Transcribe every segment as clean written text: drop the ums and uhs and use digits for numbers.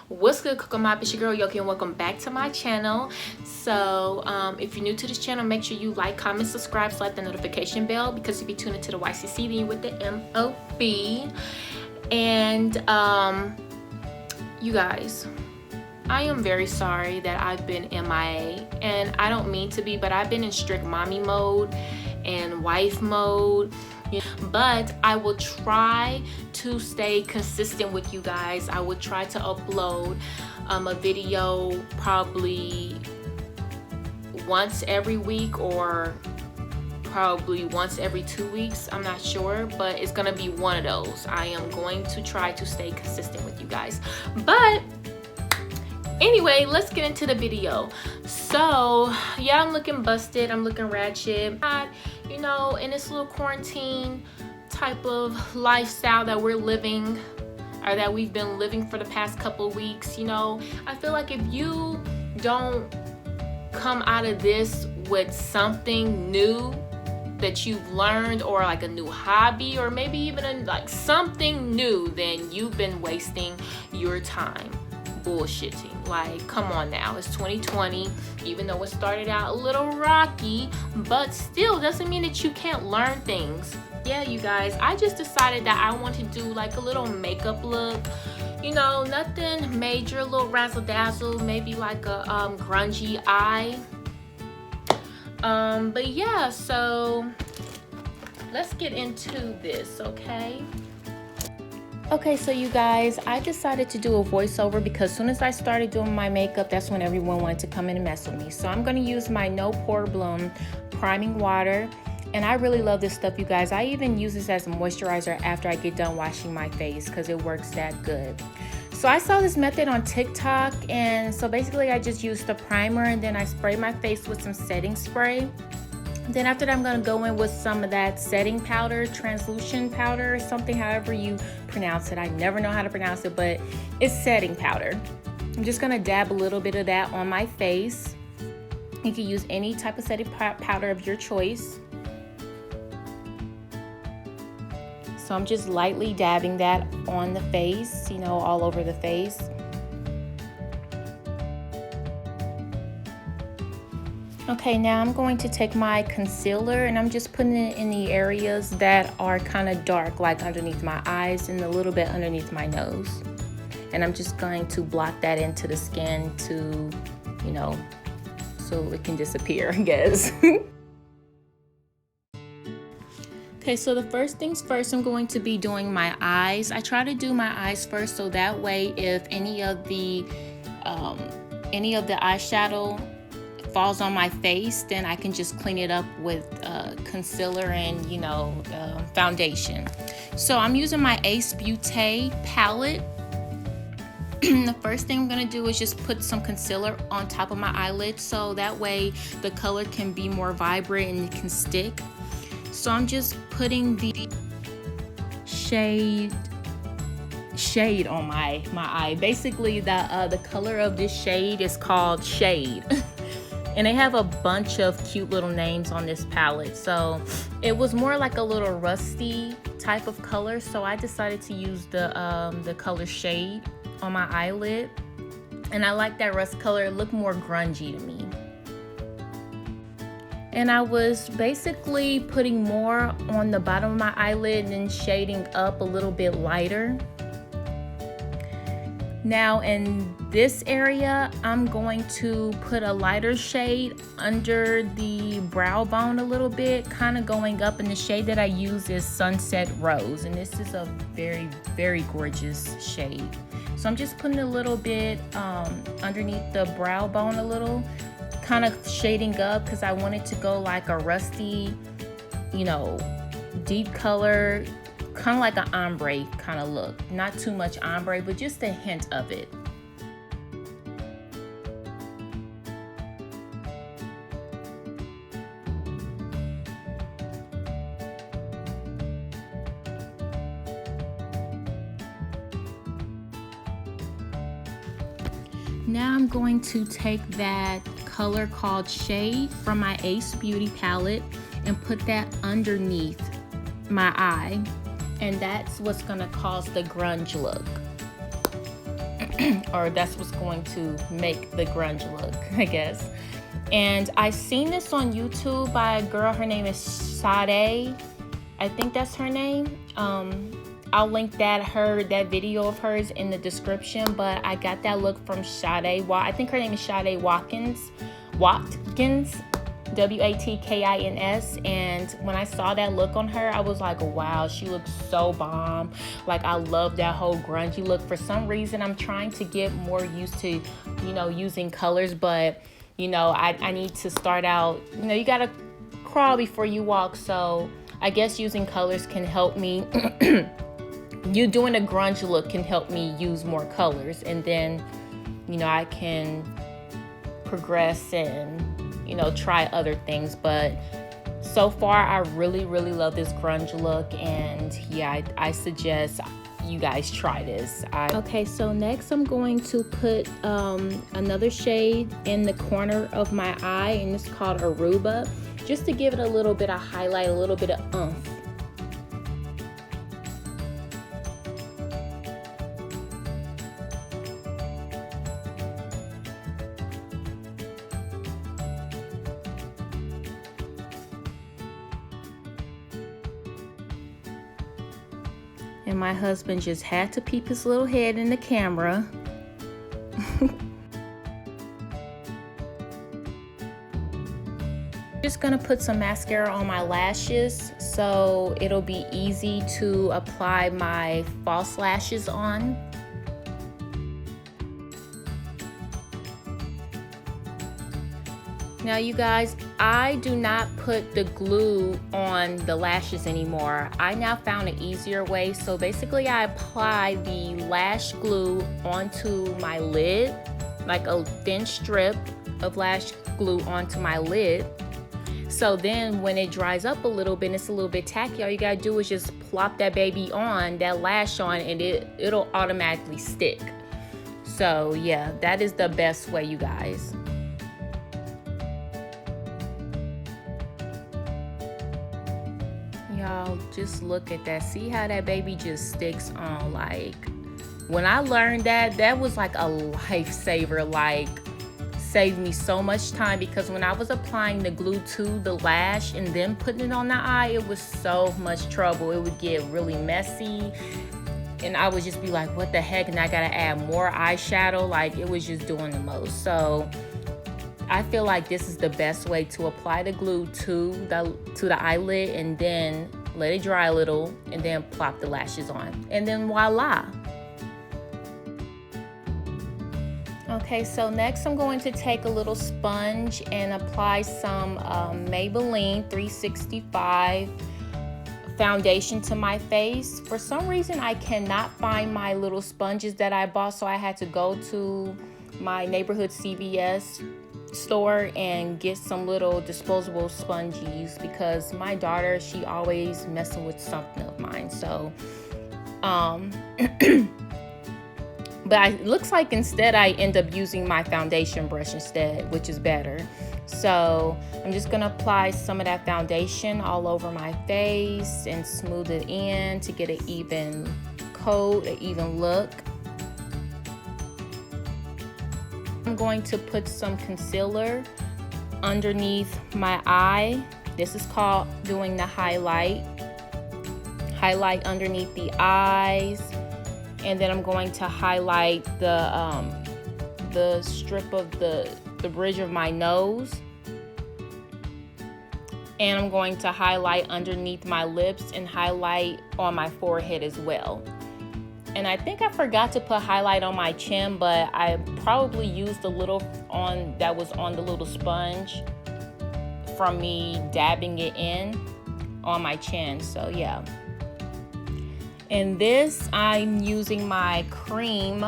What's good, Coco Mop? It's your girl Yoki, and welcome back to my channel. So if you're new to this channel, make sure you like, comment, subscribe, select the notification bell, because if you tune into the YCC, then you're with the MOB. And you guys, I am very sorry that I've been MIA, and I don't mean to be, but I've been in strict mommy mode and wife mode. But I will try to stay consistent with you guys. I will try to upload a video probably once every week, or probably once every 2 weeks. I'm not sure, but it's gonna be one of those. I am going to try to stay consistent with you guys. But anyway, let's get into the video. So yeah, I'm looking busted, I'm looking ratchet. You know, in this little quarantine type of lifestyle that we're living, or that we've been living for the past couple of weeks, you know, I feel like if you don't come out of this with something new that you've learned, or like a new hobby, or maybe even like something new, then you've been wasting your time bullshitting. Like, come on now, it's 2020. Even though it started out a little rocky, but still doesn't mean that you can't learn things. Yeah, you guys, I just decided that I want to do like a little makeup look, you know, nothing major, a little razzle dazzle, maybe like a grungy eye. But yeah, so let's get into this, okay? Okay, so you guys, I decided to do a voiceover because as soon as I started doing my makeup, that's when everyone wanted to come in and mess with me. So I'm going to use my No Pore Bloom priming water, and I really love this stuff, you guys. I even use this as a moisturizer after I get done washing my face because it works that good. So I saw this method on TikTok, and so basically I just used the primer and then I spray my face with some setting spray. Then after that, I'm going to go in with some of that setting powder, translucent powder or something, however you pronounce it. I never know how to pronounce it, but it's setting powder. I'm just going to dab a little bit of that on my face. You can use any type of setting powder of your choice. So I'm just lightly dabbing that on the face, you know, all over the face. Okay, now I'm going to take my concealer and I'm just putting it in the areas that are kind of dark, like underneath my eyes and a little bit underneath my nose. And I'm just going to blot that into the skin to, you know, so it can disappear, I guess. Okay, so the first things first, I'm going to be doing my eyes. I try to do my eyes first, so that way if any of the eyeshadow falls on my face, then I can just clean it up with concealer and, you know, foundation. So I'm using my Beaute palette. The first thing I'm gonna do is just put some concealer on top of my eyelid, so that way the color can be more vibrant and it can stick. So I'm just putting the shade on my eye. Basically the color of this shade is called Shade. And they have a bunch of cute little names on this palette. So it was more like a little rusty type of color. So I decided to use the color Shade on my eyelid. And I like that rust color. It looked more grungy to me. And I was basically putting more on the bottom of my eyelid and then shading up a little bit lighter. Now in this area, I'm going to put a lighter shade under the brow bone a little bit, kind of going up, and the shade that I use is Sunset Rose, and this is a very, very gorgeous shade. So I'm just putting a little bit underneath the brow bone a little, kind of shading up because I want it to go like a rusty, you know, deep color, kind of like an ombre kind of look. Not too much ombre, but just a hint of it. Now I'm going to take that color called Shade from my Ace Beauty palette and put that underneath my eye. And that's what's gonna cause the grunge look. or that's what's going to make the grunge look, I guess. And I seen this on YouTube by a girl. Her name is Sade. I think that's her name. I'll link that video of hers in the description. But I got that look from Sade. I think her name is Sade Watkins. Watkins. Watkins. And when I saw that look on her, I was like, wow, she looks so bomb. Like, I love that whole grungy look. For some reason, I'm trying to get more used to, you know, using colors, but you know, I need to start out, you know, you gotta crawl before you walk. So I guess using colors can help me. You doing a grunge look can help me use more colors, and then, you know, I can progress and, you know, try other things. But so far I really love this grunge look, and yeah, I suggest you guys try this. Okay, so next I'm going to put another shade in the corner of my eye, and it's called Aruba, just to give it a little bit of highlight, a little bit of oomph. And my husband just had to peep his little head in the camera. Just gonna put some mascara on my lashes so it'll be easy to apply my false lashes on. Now you guys, I do not put the glue on the lashes anymore. I now found an easier way. So basically I apply the lash glue onto my lid, like a thin strip of lash glue onto my lid. So then when it dries up a little bit and it's a little bit tacky, all you gotta do is just plop that baby on, that lash on, and it'll automatically stick. So yeah, that is the best way, you guys. Y'all, just look at that. See how that baby just sticks on? Like, when I learned that, that was like a lifesaver. Like, saved me so much time, because when I was applying the glue to the lash and then putting it on the eye, it was so much trouble. It would get really messy, and I would just be like, what the heck? And I gotta add more eyeshadow. Like, it was just doing the most. So I feel like this is the best way to apply the glue to the eyelid, and then let it dry a little, and then plop the lashes on, and then voila. Okay, so next I'm going to take a little sponge and apply some Maybelline 365 foundation to my face. For some reason I cannot find my little sponges that I bought, so I had to go to my neighborhood CVS store and get some little disposable sponges, because my daughter, she always messing with something of mine. So but it looks like instead I end up using my foundation brush instead, which is better. So I'm just gonna apply some of that foundation all over my face and smooth it in to get an even coat, an even look. I'm going to put some concealer underneath my eye. This is called doing the highlight underneath the eyes. And then I'm going to highlight the strip of the bridge of my nose. And I'm going to highlight underneath my lips and highlight on my forehead as well. And I think I forgot to put highlight on my chin, but I probably used a little that was on the little sponge from me dabbing it in on my chin. So yeah. And this, I'm using my cream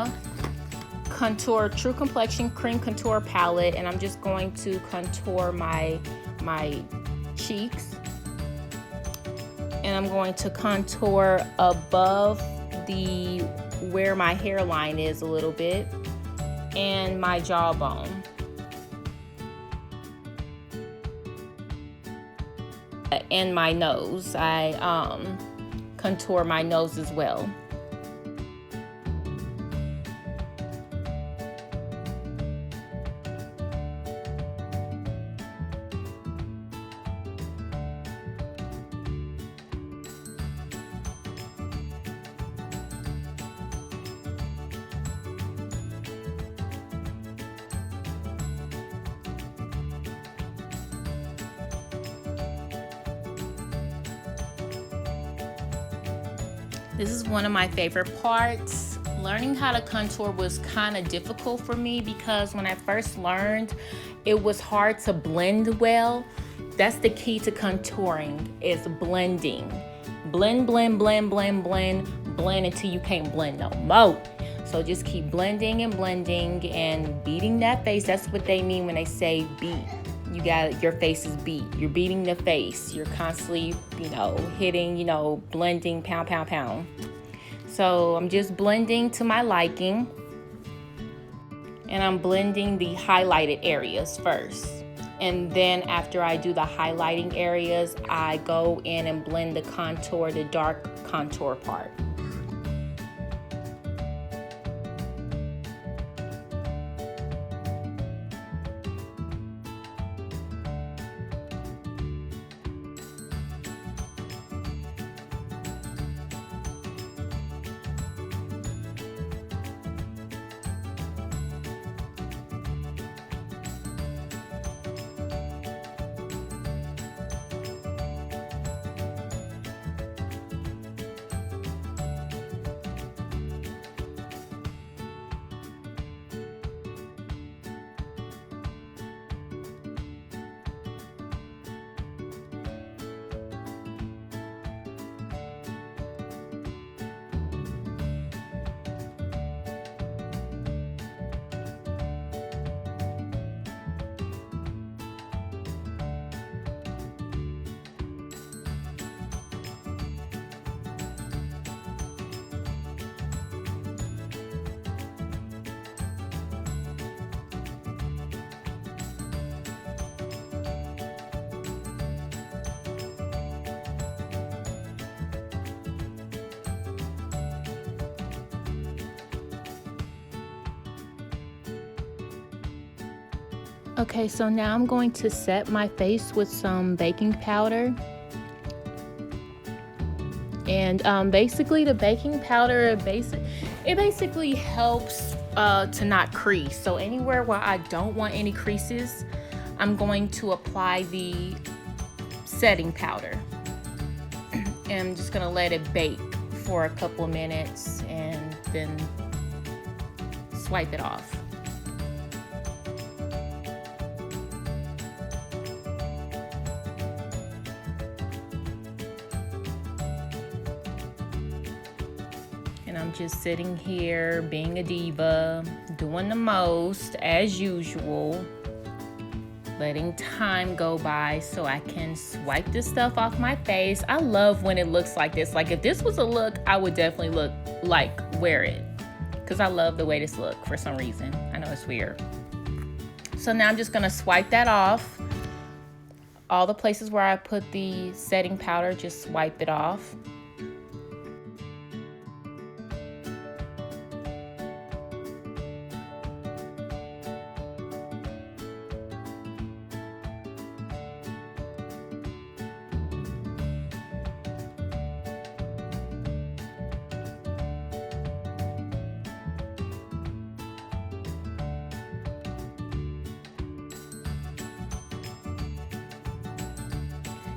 contour, True Complexion cream contour palette, and I'm just going to contour my cheeks, and I'm going to contour above where my hairline is a little bit, and my jawbone. And my nose, I contour my nose as well. This is one of my favorite parts. Learning how to contour was kind of difficult for me because when I first learned, it was hard to blend well. That's the key to contouring, is blending. Blend, blend, blend, blend, blend, blend until you can't blend no more. So just keep blending and blending and beating that face. That's what they mean when they say beat. You got, your face is beat. You're beating the face. You're constantly, hitting, blending, pound, pound, pound. So I'm just blending to my liking. And I'm blending the highlighted areas first. And then after I do the highlighting areas, I go in and blend the contour, the dark contour part. Okay, so now I'm going to set my face with some baking powder. And basically the baking powder, it basically helps to not crease. So anywhere where I don't want any creases, I'm going to apply the setting powder. And I'm just gonna let it bake for a couple of minutes and then swipe it off. And I'm just sitting here being a diva, doing the most as usual, letting time go by so I can swipe this stuff off my face. I love when it looks like this. Like if this was a look, I would definitely look like wear it, because I love the way this look for some reason. I know it's weird. So now I'm just gonna swipe that off. All the places where I put the setting powder, just swipe it off.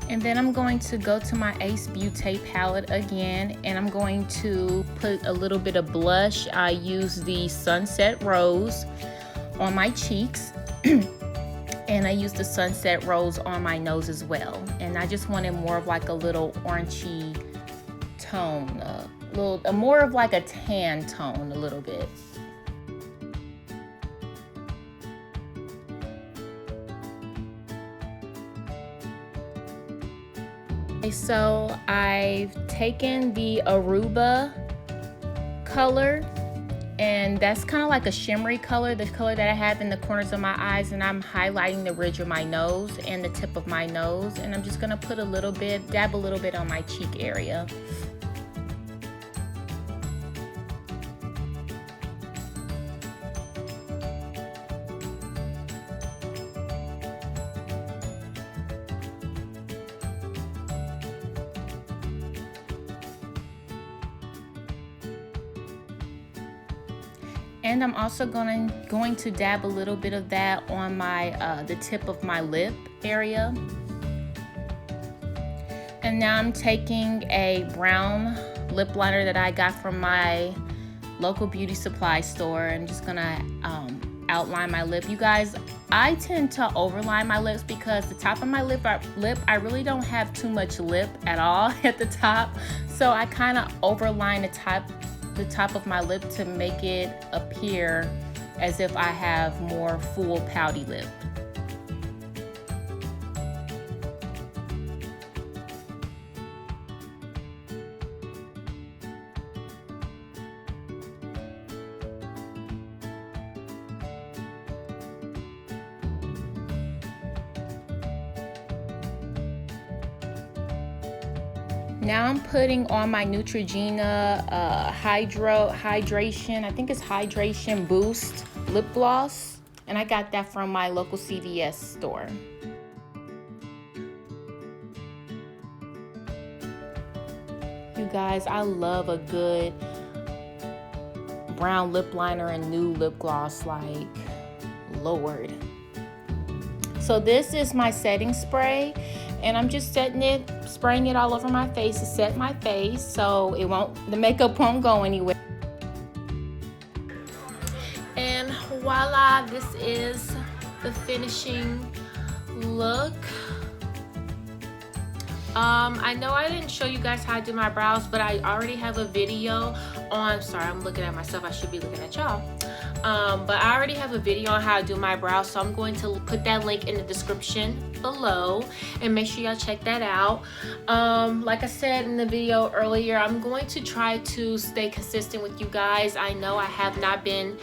And then I'm going to go to my Ace Beaute palette again, and I'm going to put a little bit of blush. I use the Sunset Rose on my cheeks, and I use the Sunset Rose on my nose as well. And I just wanted more of like a little orangey tone, more of like a tan tone a little bit. So I've taken the Aruba color, and that's kind of like a shimmery color, the color that I have in the corners of my eyes, and I'm highlighting the ridge of my nose and the tip of my nose, and I'm just gonna put a little bit, dab a little bit on my cheek area. And I'm also going to dab a little bit of that on my the tip of my lip area. And now I'm taking a brown lip liner that I got from my local beauty supply store. I'm just gonna outline my lip. You guys, I tend to overline my lips because the top of my lip, I really don't have too much lip at all at the top. So I kind of overline the top of my lip to make it appear as if I have more full pouty lip. Now I'm putting on my Neutrogena Hydration, I think it's Hydration Boost lip gloss, and I got that from my local CVS store. You guys, I love a good brown lip liner and nude lip gloss, like, Lord. So this is my setting spray, and I'm just spraying it all over my face to set my face so the makeup won't go anywhere. And voila, this is the finishing look. I know I didn't show you guys how I do my brows, but I already have a video on, sorry, I'm looking at myself, I should be looking at y'all. But I already have a video on how I do my brows, so I'm going to put that link in the description below and make sure y'all check that out. Like I said in the video earlier, I'm going to try to stay consistent with you guys. I know I have not been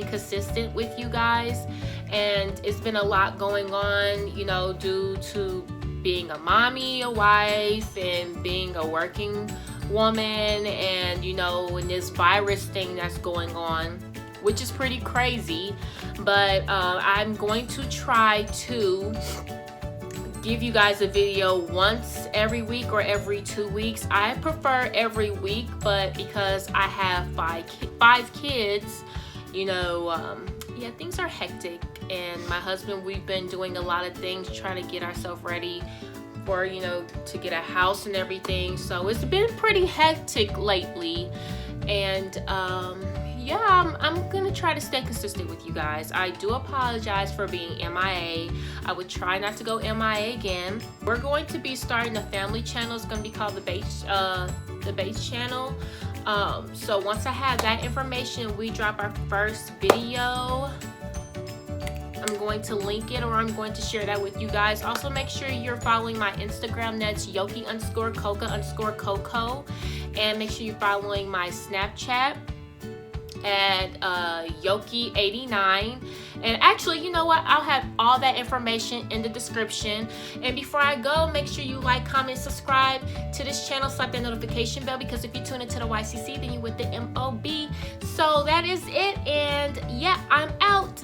consistent with you guys, and it's been a lot going on, you know, due to being a mommy, a wife, and being a working woman, and you know, and this virus thing that's going on, which is pretty crazy. But I'm going to try to give you guys a video once every week or every 2 weeks. I prefer every week, but because I have five kids, you know, yeah, things are hectic, and my husband, we've been doing a lot of things trying to get ourselves ready for, you know, to get a house and everything. So it's been pretty hectic lately, and yeah, I'm gonna try to stay consistent with you guys. I do apologize for being MIA. I would try not to go MIA again. We're going to be starting a family channel. It's gonna be called the Beaute channel. So once I have that information, we drop our first video, I'm going to link it, or I'm going to share that with you guys. Also, make sure you're following my Instagram. That's Yoki_Coca_Coco. And make sure you're following my Snapchat at Yoki89. And actually, you know what, I'll have all that information in the description. And before I go, make sure you like, comment, subscribe to this channel, slap that notification bell, because if you tune into the YCC, then you with the MOB. So that is it, and yeah, I'm out.